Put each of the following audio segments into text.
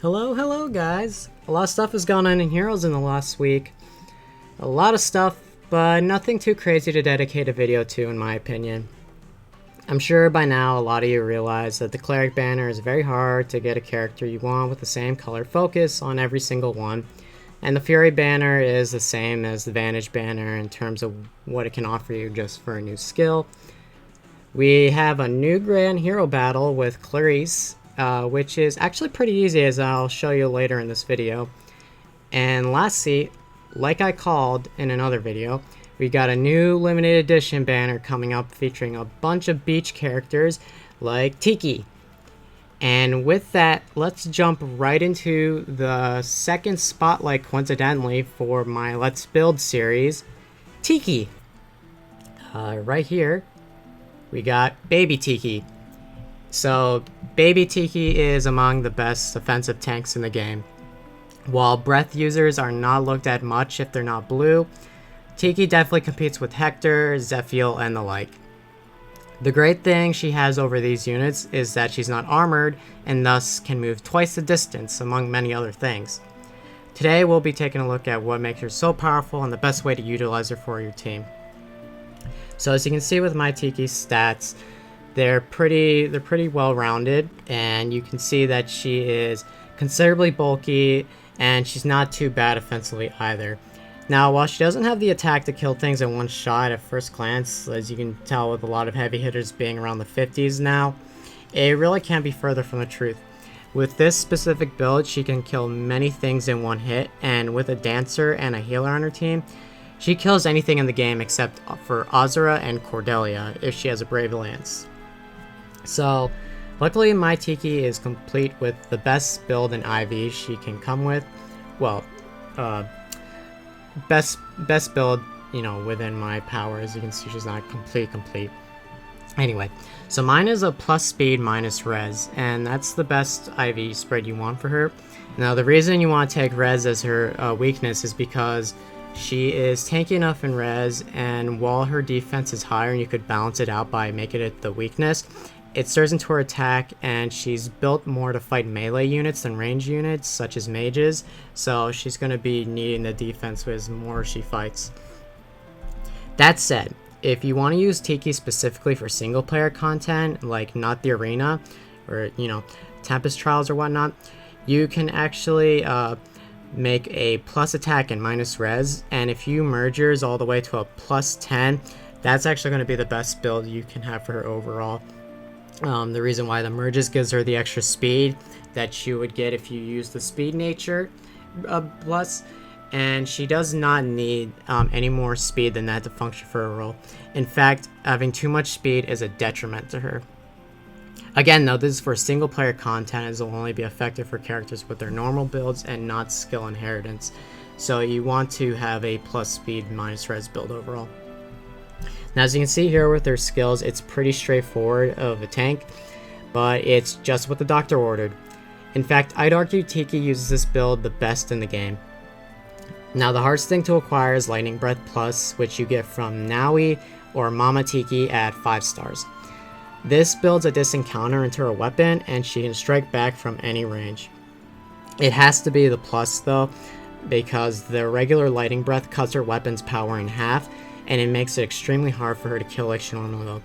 Hello guys! A lot of stuff has gone on in Heroes in the last week. A lot of stuff, but nothing too crazy to dedicate a video to in my opinion. I'm sure by now a lot of you realize that the Cleric banner is very hard to get a character you want with the same color focus on every single one. And the Fury banner is the same as the Vantage banner in terms of what it can offer you just for a new skill. We have a new Grand Hero battle with Clarisse, which is actually pretty easy, as I'll show you later in this video. And lastly, like I called in another video, we got a new limited edition banner coming up featuring a bunch of beach characters like Tiki. And with that, let's jump right into the second spotlight, coincidentally, for my Let's Build series, Tiki. Right here, we got Baby Tiki. So, Baby Tiki is among the best offensive tanks in the game. While breath users are not looked at much if they're not blue, Tiki definitely competes with Hector, Zephiel, and the like. The great thing she has over these units is that she's not armored and thus can move twice the distance, among many other things. Today we'll be taking a look at what makes her so powerful and the best way to utilize her for your team. So as you can see with my Tiki stats, they're pretty well rounded, and you can see that she is considerably bulky and she's not too bad offensively either. Now, while she doesn't have the attack to kill things in one shot at first glance, as you can tell with a lot of heavy hitters being around the 50s now, it really can't be further from the truth. With this specific build, she can kill many things in one hit, and with a dancer and a healer on her team, she kills anything in the game except for Azura and Cordelia if she has a Brave Lance. So, luckily my Tiki is complete with the best build in IV she can come with. Well, best build, within my power. As you can see, she's not complete. Anyway, so mine is a plus speed minus res, and that's the best IV spread you want for her. Now, the reason you want to take res as her weakness is because she is tanky enough in res, and while her defense is higher and you could balance it out by making it the weakness, it stirs into her attack, and she's built more to fight melee units than range units, such as mages, so she's going to be needing the defense as more she fights. That said, if you want to use Tiki specifically for single player content, like not the arena, or, Tempest Trials or whatnot, you can actually make a plus attack and minus res, and if you merge yours all the way to a plus 10, that's actually going to be the best build you can have for her overall. The reason why the merges gives her the extra speed that you would get if you use the speed nature plus, and she does not need any more speed than that to function for a role. In fact, having too much speed is a detriment to her. Again though, this is for single player content, as it will only be effective for characters with their normal builds and not skill inheritance, so you want to have a plus speed minus res build overall. Now, as you can see here with their skills, it's pretty straightforward of a tank, but it's just what the doctor ordered. In fact, I'd argue Tiki uses this build the best in the game. Now, the hardest thing to acquire is Lightning Breath Plus, which you get from Naui or Mama Tiki at 5 stars. This builds a distant counter into her weapon, and she can strike back from any range. It has to be the plus though, because the regular Lightning Breath cuts her weapon's power in half, and it makes it extremely hard for her to kill like she normally will.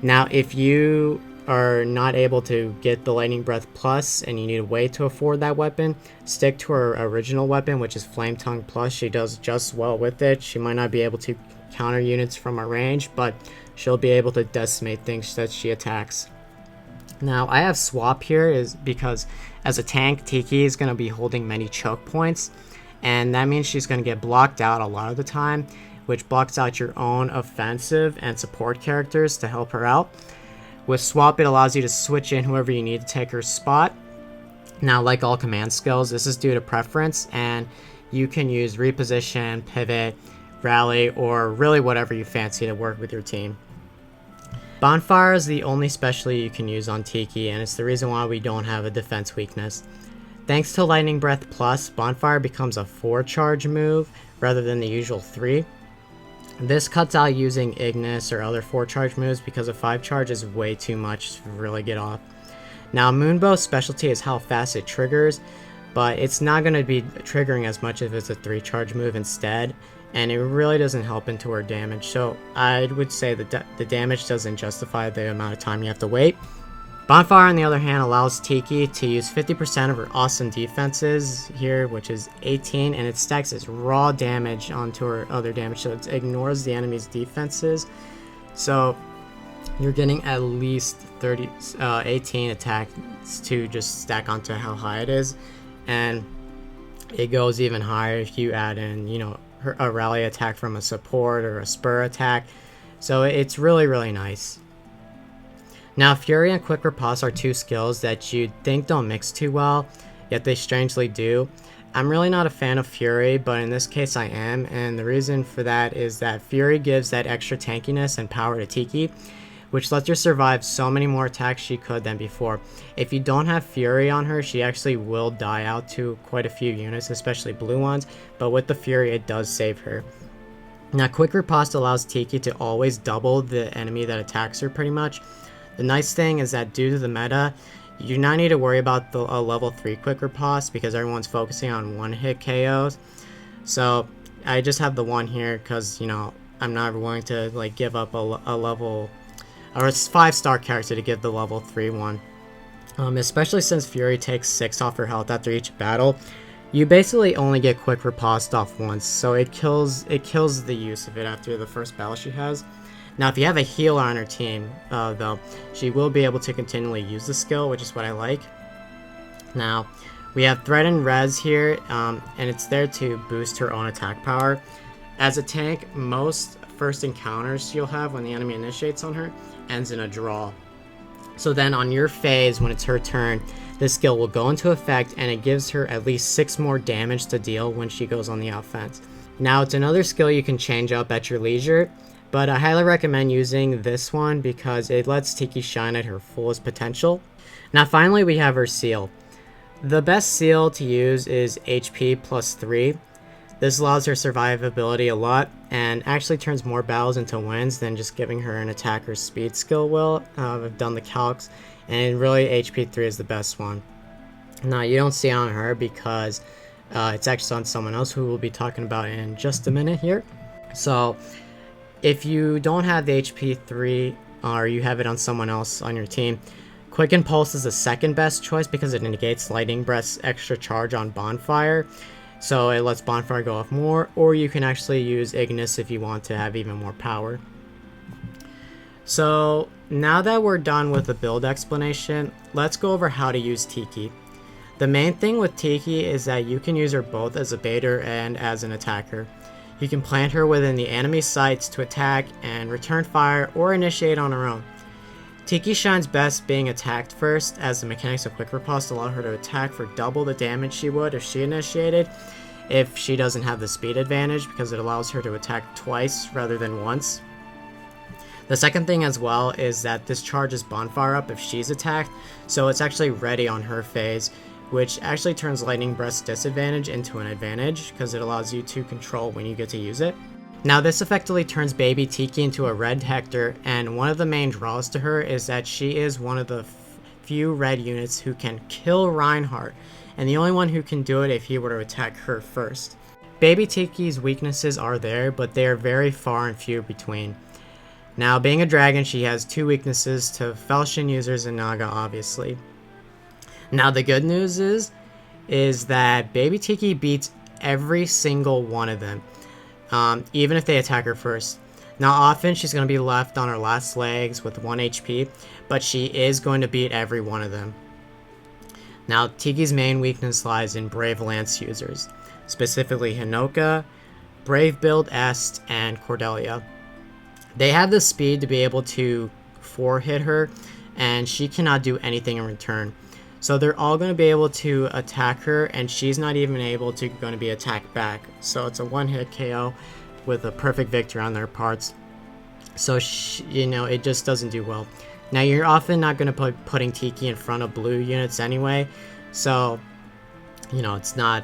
Now, if you are not able to get the Lightning Breath Plus and you need a way to afford that weapon, stick to her original weapon, which is Flame Tongue Plus. She does just well with it. She might not be able to counter units from a range, but she'll be able to decimate things that she attacks. Now, I have swap here is because as a tank, Tiki is going to be holding many choke points, and that means she's going to get blocked out a lot of the time, which blocks out your own offensive and support characters to help her out. With swap, it allows you to switch in whoever you need to take her spot. Now, like all command skills, this is due to preference, and you can use reposition, pivot, rally, or really whatever you fancy to work with your team. Bonfire is the only specialty you can use on Tiki, and it's the reason why we don't have a defense weakness. Thanks to Lightning Breath Plus, Bonfire becomes a 4 charge move rather than the usual 3. This cuts out using Ignis or other 4 charge moves because a 5 charge is way too much to really get off. Now Moonbow's specialty is how fast it triggers, but it's not going to be triggering as much if it's a 3 charge move instead, and it really doesn't help into her damage. So I would say that the damage doesn't justify the amount of time you have to wait. Bonfire, on the other hand, allows Tiki to use 50% of her awesome defenses here, which is 18, and it stacks its raw damage onto her other damage, so it ignores the enemy's defenses. So you're getting at least 18 attacks to just stack onto how high it is, and it goes even higher if you add in, you know, a rally attack from a support or a spur attack. So it's really, really nice. Now, Fury and Quick Riposte are 2 skills that you'd think don't mix too well, yet they strangely do. I'm really not a fan of Fury, but in this case I am, and the reason for that is that Fury gives that extra tankiness and power to Tiki, which lets her survive so many more attacks she could than before. If you don't have Fury on her, she actually will die out to quite a few units, especially blue ones, but with the Fury it does save her. Now, Quick Riposte allows Tiki to always double the enemy that attacks her pretty much. The nice thing is that due to the meta, you do not need to worry about a level 3 Quick Riposte because everyone's focusing on 1-hit KOs. So I just have the one here because, you know, I'm not willing to like give up a level or a 5-star character to give the level 3 one. Especially since Fury takes 6 off her health after each battle. You basically only get Quick Riposte off once, so it kills the use of it after the first battle she has. Now, if you have a healer on her team, though, she will be able to continually use the skill, which is what I like. Now, we have Threat and Res here, and it's there to boost her own attack power. As a tank, most first encounters she'll have when the enemy initiates on her ends in a draw. So then on your phase, when it's her turn, this skill will go into effect, and it gives her at least 6 more damage to deal when she goes on the offense. Now, it's another skill you can change up at your leisure, but I highly recommend using this one because it lets Tiki shine at her fullest potential. Now finally we have her seal. The best seal to use is HP plus 3. This allows her survivability a lot and actually turns more battles into wins than just giving her an attacker's speed skill will. I've done the calcs, and really HP 3 is the best one. Now you don't see it on her because it's actually on someone else who we'll be talking about in just a minute here. So if you don't have the HP 3 or you have it on someone else on your team, Quick Impulse is the second best choice because it negates Lightning Breath's extra charge on Bonfire. So it lets Bonfire go off more, or you can actually use Ignis if you want to have even more power. So now that we're done with the build explanation, let's go over how to use Tiki. The main thing with Tiki is that you can use her both as a baiter and as an attacker. You can plant her within the enemy sights to attack and return fire or initiate on her own. Tiki shines best being attacked first, as the mechanics of Quick Riposte allow her to attack for double the damage she would if she initiated, if she doesn't have the speed advantage, because it allows her to attack twice rather than once. The second thing as well is that this charges Bonfire up if she's attacked, so it's actually ready on her phase, which actually turns Lightning Breath's disadvantage into an advantage because it allows you to control when you get to use it. Now this effectively turns Baby Tiki into a red Hector, and one of the main draws to her is that she is one of the few red units who can kill Reinhardt, and the only one who can do it if he were to attack her first. Baby Tiki's weaknesses are there, but they are very far and few between. Now, being a dragon, she has 2 weaknesses to Felshin users and Naga, obviously. Now the good news is that Baby Tiki beats every single one of them, even if they attack her first. Now often she's going to be left on her last legs with 1 HP, but she is going to beat every one of them. Now Tiki's main weakness lies in Brave Lance users, specifically Hinoka, Brave Build Est, and Cordelia. They have the speed to be able to 4-hit her, and she cannot do anything in return. So they're all going to be able to attack her, and she's not even able to going to be attacked back. So it's a 1-hit KO with a perfect victory on their parts. So it just doesn't do well. Now you're often not going to put putting Tiki in front of blue units anyway, so it's not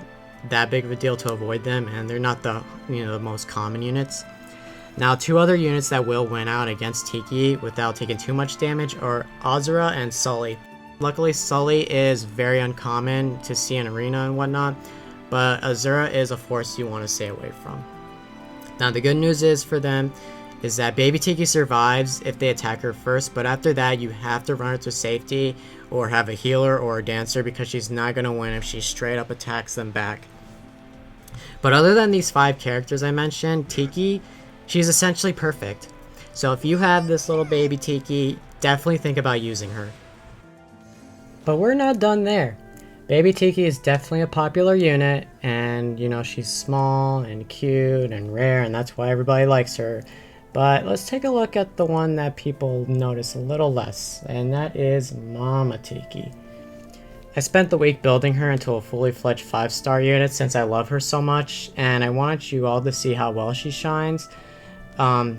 that big of a deal to avoid them, and they're not the the most common units. Now 2 other units that will win out against Tiki without taking too much damage are Azura and Sully. Luckily, Sully is very uncommon to see in Arena and whatnot, but Azura is a force you want to stay away from. Now, the good news is for them is that Baby Tiki survives if they attack her first, but after that, you have to run her to safety or have a healer or a dancer because she's not going to win if she straight up attacks them back. But other than these 5 characters I mentioned, Tiki, she's essentially perfect. So if you have this little baby Tiki, definitely think about using her. But we're not done there. Baby Tiki is definitely a popular unit, and you know, she's small and cute and rare, and that's why everybody likes her. But let's take a look at the one that people notice a little less, and that is Mama Tiki. I spent the week building her into a fully fledged 5-star unit since I love her so much, and I wanted you all to see how well she shines.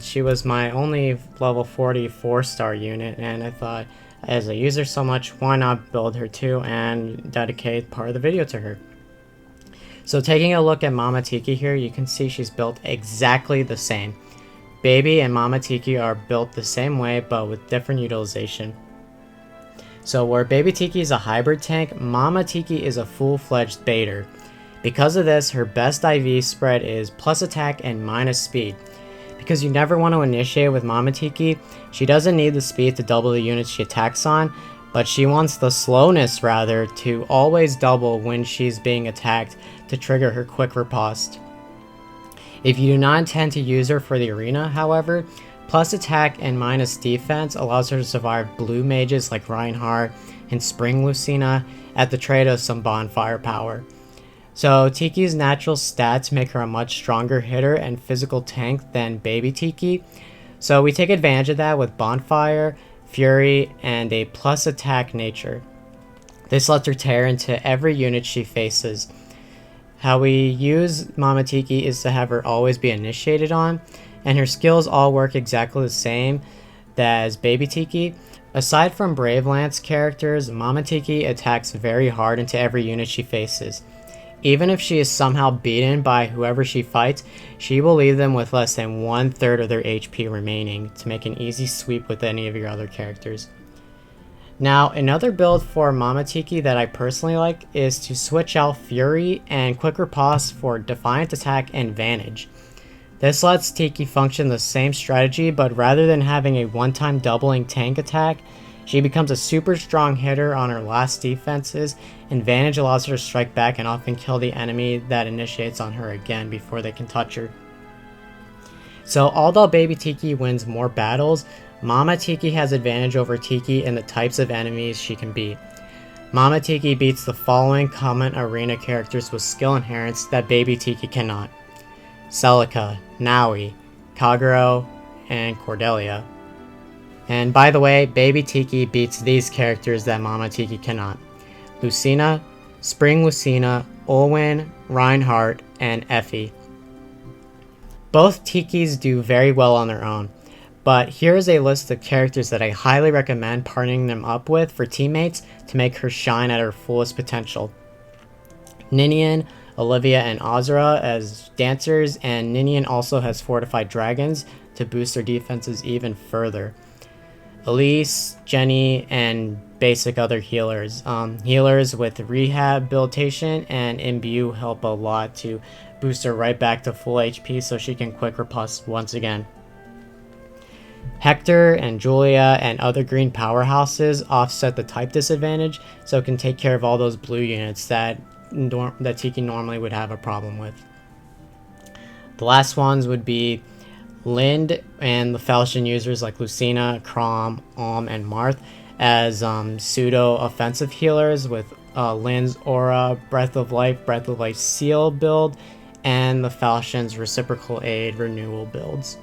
She was my only level 40 4-star unit, and I thought, as I use her so much, why not build her too and dedicate part of the video to her. So taking a look at Mama Tiki here, you can see she's built exactly the same. Baby and Mama Tiki are built the same way, but with different utilization. So where Baby Tiki is a hybrid tank, Mama Tiki is a full-fledged baiter. Because of this, her best IV spread is plus attack and minus speed. Because you never want to initiate with Mama Tiki, she doesn't need the speed to double the units she attacks on, but she wants the slowness rather to always double when she's being attacked to trigger her quick riposte. If you do not intend to use her for the arena, however, plus attack and minus defense allows her to survive blue mages like Reinhardt and Spring Lucina at the trade of some bonfire power. So Tiki's natural stats make her a much stronger hitter and physical tank than Baby Tiki, so we take advantage of that with Bonfire, Fury, and a plus attack nature. This lets her tear into every unit she faces. How we use Mama Tiki is to have her always be initiated on, and her skills all work exactly the same as Baby Tiki. Aside from Brave Lance characters, Mama Tiki attacks very hard into every unit she faces. Even if she is somehow beaten by whoever she fights, she will leave them with less than 1/3 of their HP remaining to make an easy sweep with any of your other characters. Now, another build for Mama Tiki that I personally like is to switch out Fury and Quick Riposte for Defiant Attack and Vantage. This lets Tiki function the same strategy, but rather than having a one-time doubling tank attack, she becomes a super strong hitter on her last defenses, and Vantage allows her to strike back and often kill the enemy that initiates on her again before they can touch her. So although Baby Tiki wins more battles, Mama Tiki has advantage over Tiki in the types of enemies she can beat. Mama Tiki beats the following common arena characters with skill inherents that Baby Tiki cannot: Celica, Naui, Kagero, and Cordelia. And by the way, Baby Tiki beats these characters that Mama Tiki cannot: Lucina, Spring Lucina, Olwen, Reinhardt, and Effie. Both Tikis do very well on their own, but here is a list of characters that I highly recommend partnering them up with for teammates to make her shine at her fullest potential. Ninian, Olivia, and Azura as dancers, and Ninian also has fortified dragons to boost their defenses even further. Elise, Jenny, and basic other healers. Healers with rehabilitation and imbue help a lot to boost her right back to full HP so she can quick riposte once again. Hector and Julia and other green powerhouses offset the type disadvantage, so it can take care of all those blue units that Tiki normally would have a problem with. The last ones would be Lind and the Falchion users like Lucina, Crom, and Marth as pseudo-offensive healers with Lind's Aura, Breath of Life Seal build, and the Falchion's Reciprocal Aid renewal builds.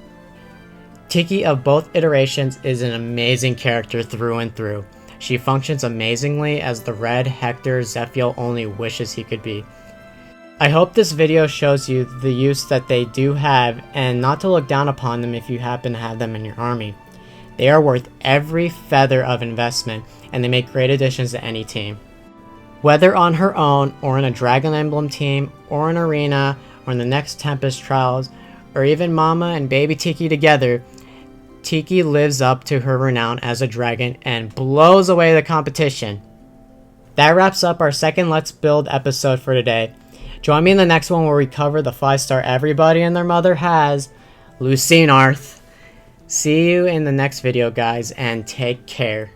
Tiki of both iterations is an amazing character through and through. She functions amazingly as the red Hector Zephiel only wishes he could be. I hope this video shows you the use that they do have, and not to look down upon them if you happen to have them in your army. They are worth every feather of investment, and they make great additions to any team. Whether on her own, or in a Dragon Emblem team, or an arena, or in the next Tempest Trials, or even Mama and Baby Tiki together, Tiki lives up to her renown as a dragon and blows away the competition. That wraps up our second Let's Build episode for today. Join me in the next one where we cover the 5-star everybody and their mother has, Lucinarth. See you in the next video, guys, and take care.